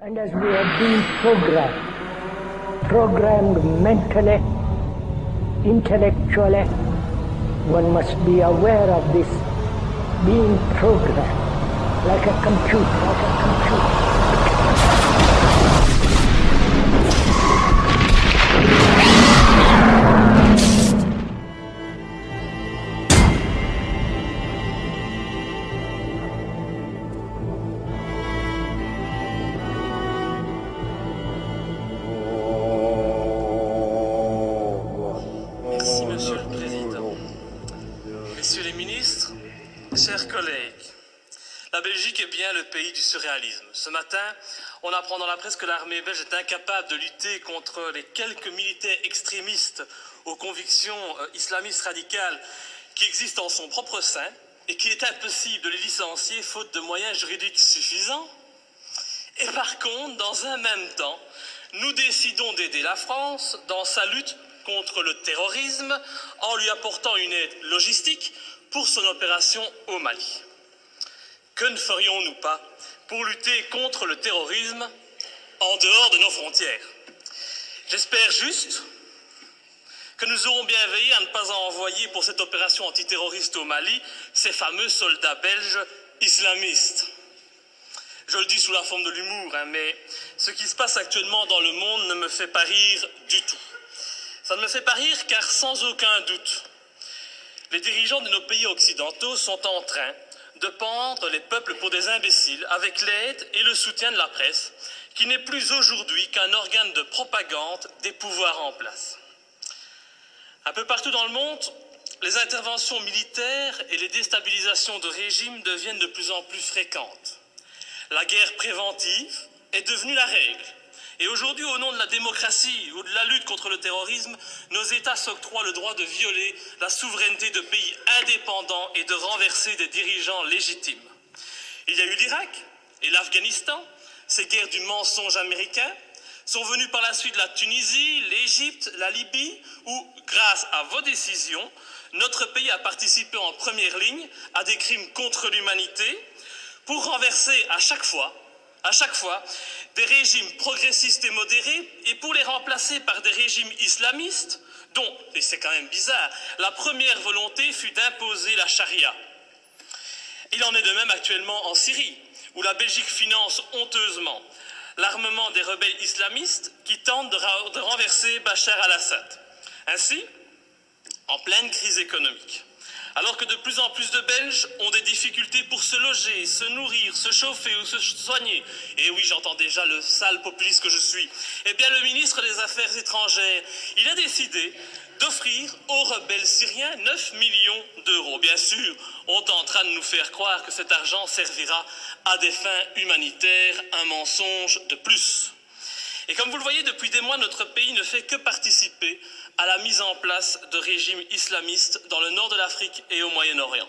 And as we have been programmed mentally, intellectually, one must be aware of this being programmed like a computer. Chers collègues, la Belgique est bien le pays du surréalisme. Ce matin, on apprend dans la presse que l'armée belge est incapable de lutter contre les quelques militaires extrémistes aux convictions islamistes radicales qui existent en son propre sein et qu'il est impossible de les licencier faute de moyens juridiques suffisants. Et par contre, dans un même temps, nous décidons d'aider la France dans sa lutte contre le terrorisme en lui apportant une aide logistique pour son opération au Mali. Que ne ferions-nous pas pour lutter contre le terrorisme en dehors de nos frontières? J'espère juste que nous aurons bien veillé à ne pas envoyer pour cette opération antiterroriste au Mali ces fameux soldats belges islamistes. Je le dis sous la forme de l'humour, mais ce qui se passe actuellement dans le monde ne me fait pas rire du tout. Ça ne me fait pas rire car sans aucun doute, les dirigeants de nos pays occidentaux sont en train de pendre les peuples pour des imbéciles avec l'aide et le soutien de la presse, qui n'est plus aujourd'hui qu'un organe de propagande des pouvoirs en place. Un peu partout dans le monde, les interventions militaires et les déstabilisations de régimes deviennent de plus en plus fréquentes. La guerre préventive est devenue la règle. Et aujourd'hui, au nom de la démocratie ou de la lutte contre le terrorisme, nos États s'octroient le droit de violer la souveraineté de pays indépendants et de renverser des dirigeants légitimes. Il y a eu l'Irak et l'Afghanistan, ces guerres du mensonge américain, sont venues par la suite la Tunisie, l'Égypte, la Libye, où, grâce à vos décisions, notre pays a participé en première ligne à des crimes contre l'humanité pour renverser à chaque fois, des régimes progressistes et modérés et pour les remplacer par des régimes islamistes dont, et c'est quand même bizarre, la première volonté fut d'imposer la charia. Il en est de même actuellement en Syrie, où la Belgique finance honteusement l'armement des rebelles islamistes qui tentent de renverser Bachar al-Assad. Ainsi, en pleine crise économique, alors que de plus en plus de Belges ont des difficultés pour se loger, se nourrir, se chauffer ou se soigner, et oui, j'entends déjà le sale populiste que je suis, eh bien le ministre des Affaires étrangères, il a décidé d'offrir aux rebelles syriens 9 millions d'euros. Bien sûr, on est en train de nous faire croire que cet argent servira à des fins humanitaires, un mensonge de plus. Et comme vous le voyez, depuis des mois, notre pays ne fait que participer à la mise en place de régimes islamistes dans le nord de l'Afrique et au Moyen-Orient.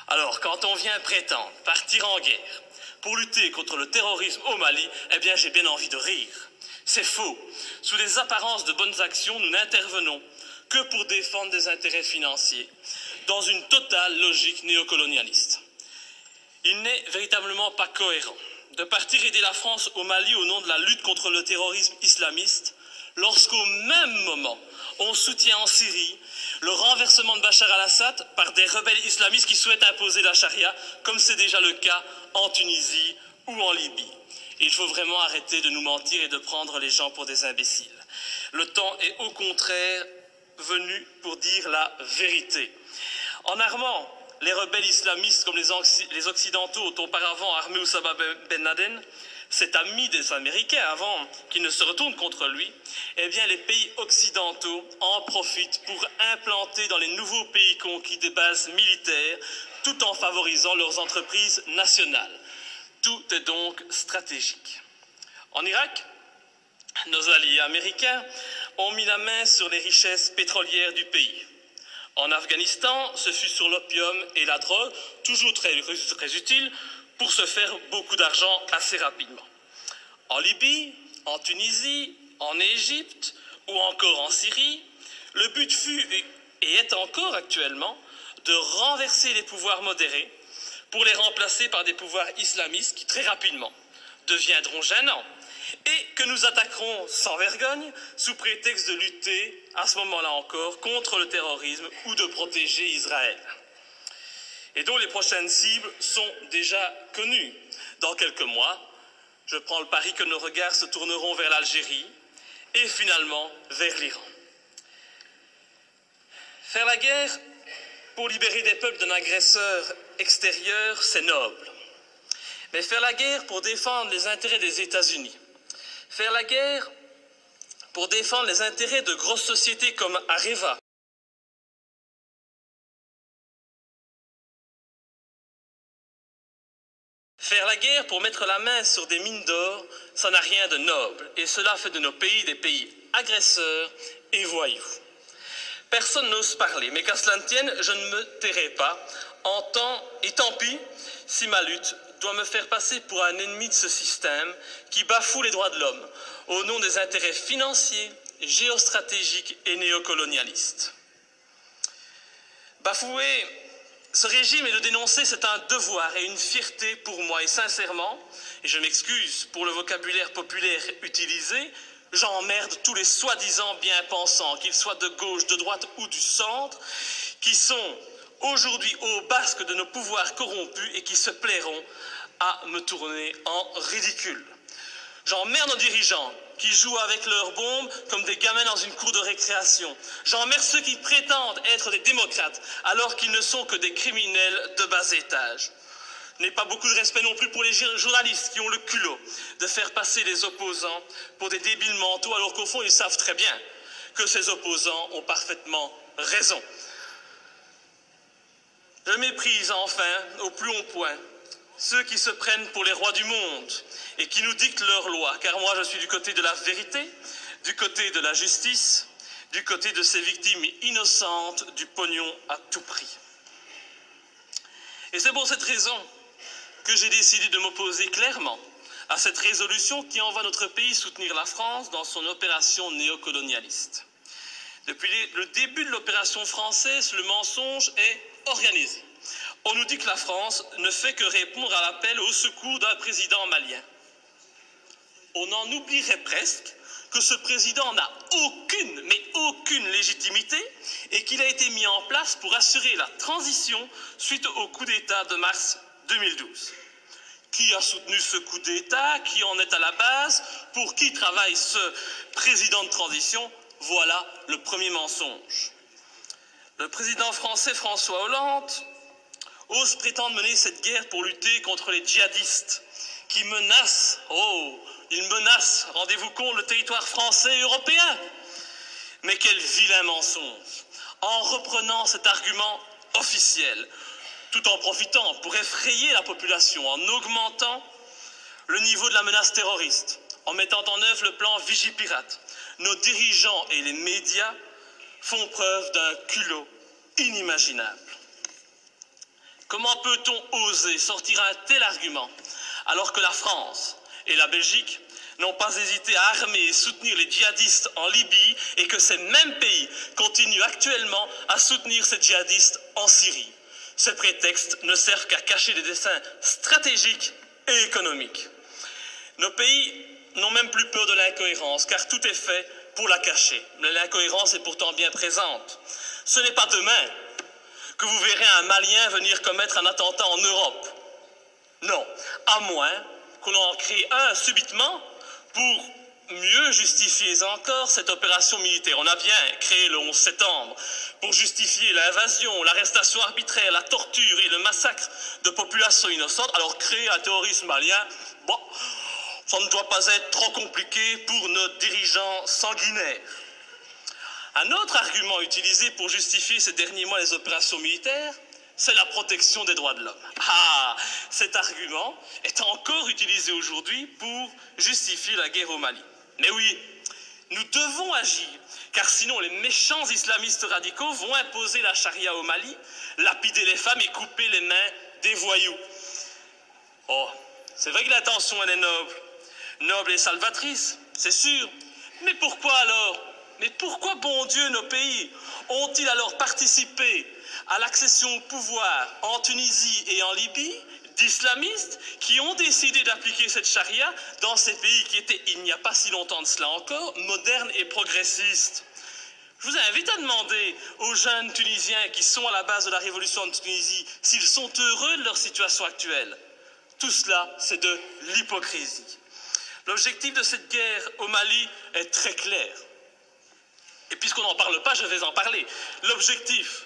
Alors, quand on vient prétendre partir en guerre pour lutter contre le terrorisme au Mali, eh bien, j'ai bien envie de rire. C'est faux. Sous des apparences de bonnes actions, nous n'intervenons que pour défendre des intérêts financiers, dans une totale logique néocolonialiste. Il n'est véritablement pas cohérent de partir aider la France au Mali au nom de la lutte contre le terrorisme islamiste, lorsqu'au même moment, on soutient en Syrie le renversement de Bachar al-Assad par des rebelles islamistes qui souhaitent imposer la charia, comme c'est déjà le cas en Tunisie ou en Libye. Et il faut vraiment arrêter de nous mentir et de prendre les gens pour des imbéciles. Le temps est au contraire venu pour dire la vérité. En armant les rebelles islamistes comme les Occidentaux ont auparavant armé Oussama Ben Laden, cet ami des Américains avant qu'ils ne se retournent contre lui, eh bien les pays occidentaux en profitent pour implanter dans les nouveaux pays conquis des bases militaires tout en favorisant leurs entreprises nationales. Tout est donc stratégique. En Irak, nos alliés américains ont mis la main sur les richesses pétrolières du pays. En Afghanistan, ce fut sur l'opium et la drogue, toujours très utiles, pour se faire beaucoup d'argent assez rapidement. En Libye, en Tunisie, en Égypte ou encore en Syrie, le but fut et est encore actuellement de renverser les pouvoirs modérés pour les remplacer par des pouvoirs islamistes qui très rapidement deviendront gênants et que nous attaquerons sans vergogne sous prétexte de lutter, à ce moment-là encore, contre le terrorisme ou de protéger Israël. Et dont les prochaines cibles sont déjà connues. Dans quelques mois, je prends le pari que nos regards se tourneront vers l'Algérie et finalement vers l'Iran. Faire la guerre pour libérer des peuples d'un agresseur extérieur, c'est noble. Mais faire la guerre pour défendre les intérêts des États-Unis, faire la guerre pour défendre les intérêts de grosses sociétés comme Areva, faire la guerre pour mettre la main sur des mines d'or, ça n'a rien de noble. Et cela fait de nos pays des pays agresseurs et voyous. Personne n'ose parler, mais qu'à cela ne tienne, je ne me tairai pas. Et tant pis si ma lutte doit me faire passer pour un ennemi de ce système qui bafoue les droits de l'homme au nom des intérêts financiers, géostratégiques et néocolonialistes. Bafouer ce régime et le dénoncer, c'est un devoir et une fierté pour moi. Et sincèrement, et je m'excuse pour le vocabulaire populaire utilisé, j'emmerde tous les soi-disant bien-pensants, qu'ils soient de gauche, de droite ou du centre, qui sont aujourd'hui au basque de nos pouvoirs corrompus et qui se plairont à me tourner en ridicule. J'emmerde nos dirigeants qui jouent avec leurs bombes comme des gamins dans une cour de récréation. J'emmerde ceux qui prétendent être des démocrates alors qu'ils ne sont que des criminels de bas étage. Je n'ai pas beaucoup de respect non plus pour les journalistes qui ont le culot de faire passer les opposants pour des débiles mentaux alors qu'au fond ils savent très bien que ces opposants ont parfaitement raison. Je méprise enfin au plus haut point ceux qui se prennent pour les rois du monde et qui nous dictent leurs lois, car moi je suis du côté de la vérité, du côté de la justice, du côté de ces victimes innocentes du pognon à tout prix. Et c'est pour cette raison que j'ai décidé de m'opposer clairement à cette résolution qui envoie notre pays soutenir la France dans son opération néocolonialiste. Depuis le début de l'opération française, le mensonge est organisé. On nous dit que la France ne fait que répondre à l'appel au secours d'un président malien. On en oublierait presque que ce président n'a aucune légitimité et qu'il a été mis en place pour assurer la transition suite au coup d'État de mars 2012. Qui a soutenu ce coup d'État? Qui en est à la base? Pour qui travaille ce président de transition? Voilà le premier mensonge. Le président français François Hollande ose prétendre mener cette guerre pour lutter contre les djihadistes qui menacent, ils menacent, rendez-vous compte, le territoire français et européen. Mais quel vilain mensonge! En reprenant cet argument officiel, tout en profitant pour effrayer la population, en augmentant le niveau de la menace terroriste, en mettant en œuvre le plan Vigipirate, nos dirigeants et les médias font preuve d'un culot inimaginable. Comment peut-on oser sortir un tel argument alors que la France et la Belgique n'ont pas hésité à armer et soutenir les djihadistes en Libye et que ces mêmes pays continuent actuellement à soutenir ces djihadistes en Syrie? Ces prétextes ne servent qu'à cacher des desseins stratégiques et économiques. Nos pays n'ont même plus peur de l'incohérence car tout est fait pour la cacher. Mais l'incohérence est pourtant bien présente. Ce n'est pas demain que vous verrez un Malien venir commettre un attentat en Europe. Non, à moins qu'on en crée un subitement pour mieux justifier encore cette opération militaire. On a bien créé le 11 septembre pour justifier l'invasion, l'arrestation arbitraire, la torture et le massacre de populations innocentes. Alors créer un terrorisme malien, bon, ça ne doit pas être trop compliqué pour nos dirigeants sanguinaires. Un autre argument utilisé pour justifier ces derniers mois les opérations militaires, c'est la protection des droits de l'homme. Cet argument est encore utilisé aujourd'hui pour justifier la guerre au Mali. Mais oui, nous devons agir, car sinon les méchants islamistes radicaux vont imposer la charia au Mali, lapider les femmes et couper les mains des voyous. Oh, c'est vrai que l'intention elle est noble et salvatrice, c'est sûr. Mais pourquoi alors? Mais pourquoi, bon Dieu, nos pays ont-ils alors participé à l'accession au pouvoir en Tunisie et en Libye d'islamistes qui ont décidé d'appliquer cette charia dans ces pays qui étaient, il n'y a pas si longtemps de cela encore, modernes et progressistes. Je vous invite à demander aux jeunes Tunisiens qui sont à la base de la révolution de Tunisie s'ils sont heureux de leur situation actuelle. Tout cela, c'est de l'hypocrisie. L'objectif de cette guerre au Mali est très clair. Et puisqu'on n'en parle pas, je vais en parler. L'objectif,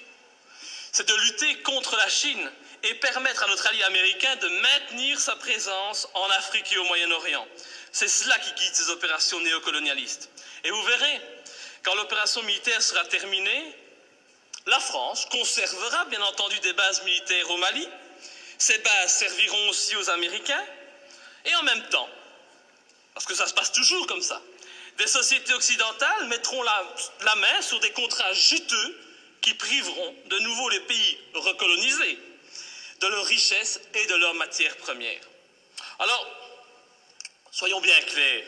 c'est de lutter contre la Chine et permettre à notre allié américain de maintenir sa présence en Afrique et au Moyen-Orient. C'est cela qui guide ces opérations néocolonialistes. Et vous verrez, quand l'opération militaire sera terminée, la France conservera bien entendu des bases militaires au Mali. Ces bases serviront aussi aux Américains. Et en même temps, parce que ça se passe toujours comme ça, des sociétés occidentales mettront la main sur des contrats juteux qui priveront de nouveau les pays recolonisés de leurs richesses et de leurs matières premières. Alors, soyons bien clairs,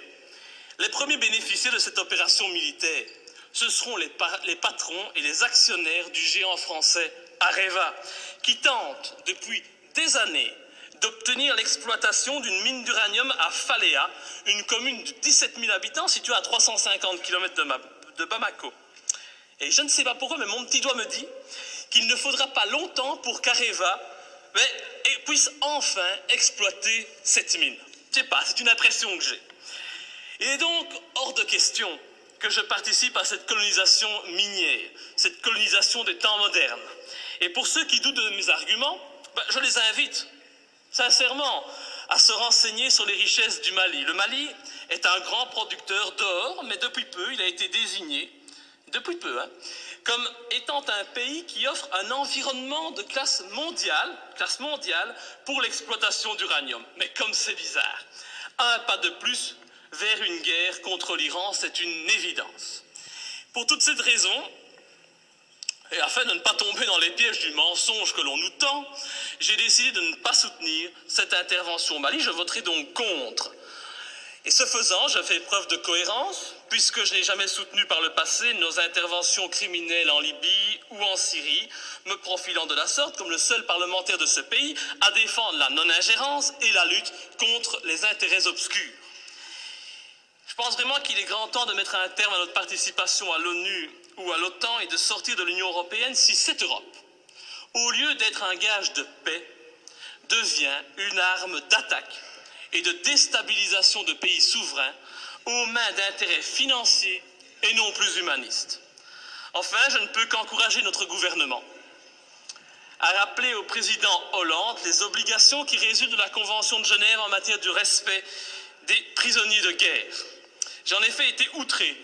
les premiers bénéficiaires de cette opération militaire, ce seront les patrons et les actionnaires du géant français Areva, qui tentent depuis des années d'obtenir l'exploitation d'une mine d'uranium à Faléa, une commune de 17 000 habitants située à 350 km de Bamako. Et je ne sais pas pourquoi, mais mon petit doigt me dit qu'il ne faudra pas longtemps pour qu'Areva puisse enfin exploiter cette mine. Je ne sais pas, c'est une impression que j'ai. Il est donc hors de question que je participe à cette colonisation minière, cette colonisation des temps modernes. Et pour ceux qui doutent de mes arguments, je les invite sincèrement à se renseigner sur les richesses du Mali. Le Mali est un grand producteur d'or, mais depuis peu, il a été désigné, comme étant un pays qui offre un environnement de classe mondiale pour l'exploitation d'uranium. Mais comme c'est bizarre, un pas de plus vers une guerre contre l'Iran, c'est une évidence. Pour toute cette raison, et afin de ne pas tomber dans les pièges du mensonge que l'on nous tend, j'ai décidé de ne pas soutenir cette intervention au Mali. Je voterai donc contre. Et ce faisant, je fais preuve de cohérence, puisque je n'ai jamais soutenu par le passé nos interventions criminelles en Libye ou en Syrie, me profilant de la sorte comme le seul parlementaire de ce pays à défendre la non-ingérence et la lutte contre les intérêts obscurs. Je pense vraiment qu'il est grand temps de mettre un terme à notre participation à l'ONU ou à l'OTAN et de sortir de l'Union européenne si cette Europe, au lieu d'être un gage de paix, devient une arme d'attaque et de déstabilisation de pays souverains aux mains d'intérêts financiers et non plus humanistes. Enfin, je ne peux qu'encourager notre gouvernement à rappeler au président Hollande les obligations qui résultent de la Convention de Genève en matière du respect des prisonniers de guerre. J'ai en effet été outré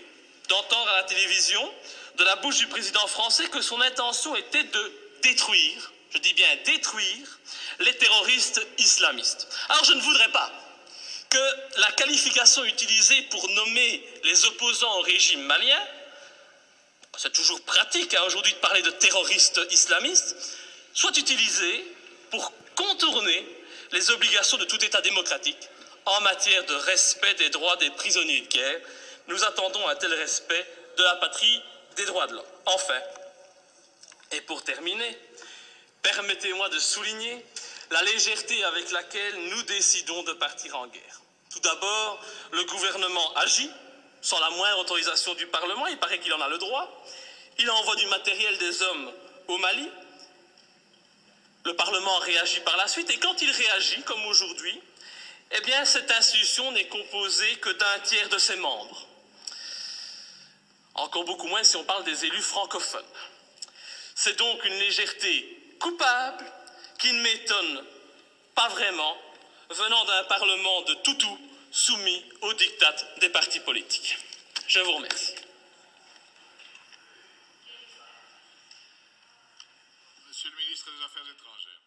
d'entendre à la télévision, de la bouche du président français, que son intention était de détruire, je dis bien détruire, les terroristes islamistes. Alors je ne voudrais pas que la qualification utilisée pour nommer les opposants au régime malien, c'est toujours pratique aujourd'hui de parler de terroristes islamistes, soit utilisée pour contourner les obligations de tout État démocratique en matière de respect des droits des prisonniers de guerre. Nous attendons un tel respect de la patrie des droits de l'homme. Enfin, et pour terminer, permettez-moi de souligner la légèreté avec laquelle nous décidons de partir en guerre. Tout d'abord, le gouvernement agit sans la moindre autorisation du Parlement, il paraît qu'il en a le droit. Il envoie du matériel, des hommes au Mali. Le Parlement réagit par la suite, et quand il réagit, comme aujourd'hui, eh bien, cette institution n'est composée que d'un tiers de ses membres. Encore beaucoup moins si on parle des élus francophones. C'est donc une légèreté coupable qui ne m'étonne pas vraiment, venant d'un Parlement de toutou soumis au diktat des partis politiques. Je vous remercie. Monsieur le ministre des Affaires étrangères.